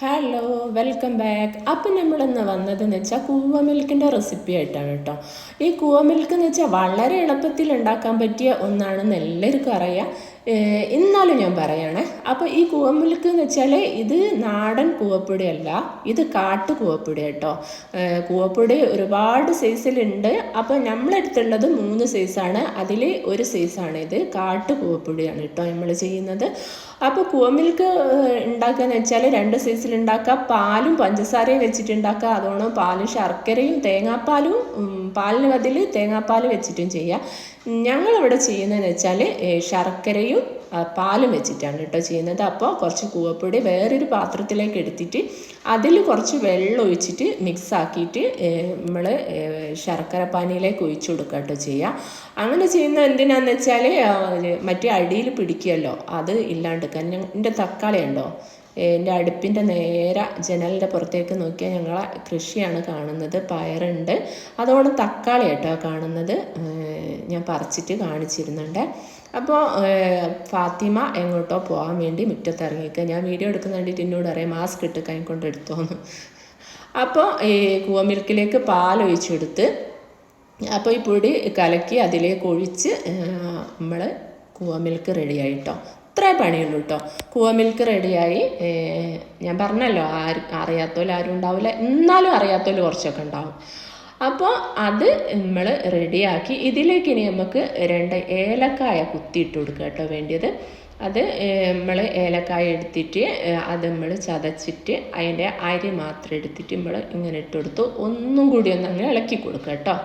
Hello, welcome back. അപ്പം നമ്മളിന്ന് വന്നതെന്ന് വെച്ചാൽ കൂവ മിൽക്കിൻ്റെ റെസിപ്പി ആയിട്ടാണ് കേട്ടോ. ഈ കൂവ മിൽക്ക് എന്ന് വെച്ചാൽ വളരെ എളുപ്പത്തിൽ ഉണ്ടാക്കാൻ പറ്റിയ ഒന്നാണെന്ന് എല്ലാവർക്കും അറിയാം. എന്നാലും ഞാൻ പറയണേ. അപ്പോൾ ഈ കൂവ മിൽക്ക് എന്ന് വെച്ചാൽ ഇത് നാടൻ കൂവപ്പൊടിയല്ല, ഇത് കാട്ടു കൂവപ്പൊടി കേട്ടോ. കൂവപ്പൊടി ഒരുപാട് സൈസിലുണ്ട്. അപ്പോൾ നമ്മളെടുത്തുള്ളത് 3 സൈസാണ്. അതിൽ ഒരു സൈസാണ് ഇത് കാട്ടു കൂവപ്പൊടിയാണ് കേട്ടോ നമ്മൾ ചെയ്യുന്നത്. അപ്പോൾ കൂവ മിൽക്ക് ഉണ്ടാക്കുകയെന്ന് വെച്ചാൽ 2 സൈസിൽ ഉണ്ടാക്കുക. പാലും പഞ്ചസാരയും വെച്ചിട്ടുണ്ടാക്കുക. അതുകൊണ്ട് പാലും ശർക്കരയും തേങ്ങാപ്പാലും, പാലിന് ബദൽ തേങ്ങാപ്പാൽ വെച്ചിട്ടും ചെയ്യാം. ഞങ്ങളിവിടെ ചെയ്യുന്നതെന്ന് വെച്ചാൽ ശർക്കരയും പാലും വെച്ചിട്ടാണ് കേട്ടോ ചെയ്യുന്നത്. അപ്പോൾ കുറച്ച് കൂവപ്പൊടി വേറൊരു പാത്രത്തിലേക്ക് എടുത്തിട്ട് അതിൽ കുറച്ച് വെള്ളം ഒഴിച്ചിട്ട് മിക്സ് ആക്കിയിട്ട് നമ്മൾ ശർക്കര പാനിയിലേക്ക് ഒഴിച്ചു കൊടുക്കുക കേട്ടോ ചെയ്യുക. അങ്ങനെ ചെയ്യുന്നത് എന്തിനാണെന്ന് വെച്ചാൽ മറ്റേ അടിയിൽ പിടിക്കുമല്ലോ, അത് ഇല്ലാണ്ടിരിക്കാൻ. എൻ്റെ തക്കാളി ഉണ്ടോ, എൻ്റെ അടുപ്പിൻ്റെ നേരെ ജനലിൻ്റെ പുറത്തേക്ക് നോക്കിയാൽ ഞങ്ങളെ കൃഷിയാണ് കാണുന്നത്, പയറുണ്ട്. അതുകൊണ്ട് തക്കാളി കേട്ടോ കാണുന്നത്. ഞാൻ പറിച്ചിട്ട് കാണിച്ചിരുന്നുണ്ട്. അപ്പോൾ ഫാത്തിമ എങ്ങോട്ടോ പോകാൻ വേണ്ടി മുറ്റത്ത് ഇറങ്ങിക്കുക. ഞാൻ വീഡിയോ എടുക്കുന്ന വേണ്ടിയിട്ട് എന്നോട് അറിയാം മാസ്ക് ഇട്ട് കൈ കൊണ്ട് എടുത്തോന്ന്. അപ്പോൾ ഈ കൂവ മിൽക്കിലേക്ക് പാലൊഴിച്ചെടുത്ത്, അപ്പോൾ ഈ പൊടി കലക്കി അതിലേക്ക് ഒഴിച്ച് നമ്മൾ കൂവ മിൽക്ക് റെഡിയായിട്ടോ. ഇത്രേ പണിയുള്ളൂ കേട്ടോ. കൂവ മിൽക്ക് റെഡിയായി. ഞാൻ പറഞ്ഞല്ലോ, അറിയാത്തോലും ആരും ഉണ്ടാവില്ല, എന്നാലും അറിയാത്തോലും കുറച്ചൊക്കെ ഉണ്ടാവും. അപ്പോൾ അത് നമ്മൾ റെഡിയാക്കി ഇതിലേക്ക് ഇനി നമുക്ക് 2 ഏലക്കായ കുത്തിയിട്ട് കൊടുക്കുക കേട്ടോ വേണ്ടിയത്. അത് നമ്മൾ ഏലക്കായ എടുത്തിട്ട് അത് നമ്മൾ ചതച്ചിട്ട് അതിൻ്റെ അരി മാത്രം എടുത്തിട്ട് നമ്മൾ ഇങ്ങനെ ഇട്ട് കൊടുത്തു. ഒന്നും കൂടി ഒന്ന് അങ്ങനെ ഇളക്കി കൊടുക്കുക കേട്ടോ.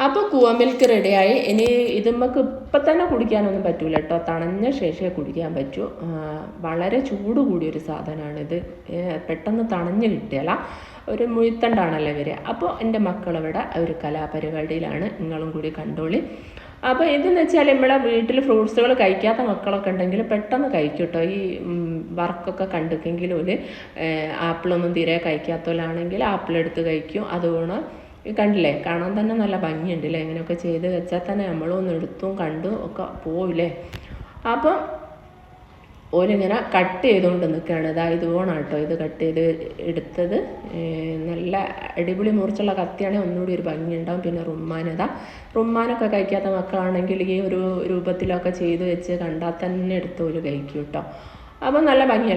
അപ്പോൾ കൂവ മിൽക്ക് റെഡിയായി. ഇനി ഇത് നമുക്ക് ഇപ്പം തന്നെ കുടിക്കാനൊന്നും പറ്റൂല കേട്ടോ, തണഞ്ഞ ശേഷമേ കുടിക്കാൻ പറ്റൂ. വളരെ ചൂട് കൂടിയൊരു സാധനമാണിത്. പെട്ടെന്ന് തണഞ്ഞ് കിട്ടിയാല, ഒരു മുഴുത്തണ്ടാണല്ലോ ഇവർ. അപ്പോൾ എൻ്റെ മക്കളിവിടെ ഒരു കലാപരിപാടിയിലാണ്, നിങ്ങളും കൂടി കണ്ടോളി. അപ്പോൾ ഇതെന്ന് വെച്ചാൽ നമ്മളെ വീട്ടിൽ ഫ്രൂട്ട്സുകൾ കഴിക്കാത്ത മക്കളൊക്കെ ഉണ്ടെങ്കിൽ പെട്ടെന്ന് കഴിക്കും കേട്ടോ. ഈ വർക്കൊക്കെ കണ്ടിട്ടെങ്കിലും ഒരു ആപ്പിളൊന്നും തീരെ കഴിക്കാത്തവരാണെങ്കിൽ ആപ്പിൾ എടുത്ത് കഴിക്കും. അതുകൊണ്ട് കണ്ടില്ലേ, കാണാൻ തന്നെ നല്ല ഭംഗിയുണ്ടല്ലേ. ഇങ്ങനെയൊക്കെ ചെയ്ത് വെച്ചാൽ തന്നെ നമ്മളൊന്ന് എടുത്തും കണ്ടും ഒക്കെ പോവില്ലേ. അപ്പം ഓരിങ്ങനെ കട്ട് ചെയ്തുകൊണ്ട് നിൽക്കുകയാണ്. ഇതുപോണാണ് കേട്ടോ ഇത് കട്ട് ചെയ്ത് എടുത്തത്. നല്ല അടിപൊളി മുറിച്ചുള്ള കത്തിയാണെങ്കിൽ ഒന്നുകൂടി ഒരു ഭംഗി ഉണ്ടാവും. പിന്നെ റുമ്മാനൊക്കെ കഴിക്കാത്ത മക്കളാണെങ്കിൽ ഈ ഒരു രൂപത്തിലൊക്കെ ചെയ്ത് വെച്ച് കണ്ടാൽ തന്നെ എടുത്ത് ഒരു കഴിക്കും കേട്ടോ. അപ്പം നല്ല ഭംഗിയല്ലേ.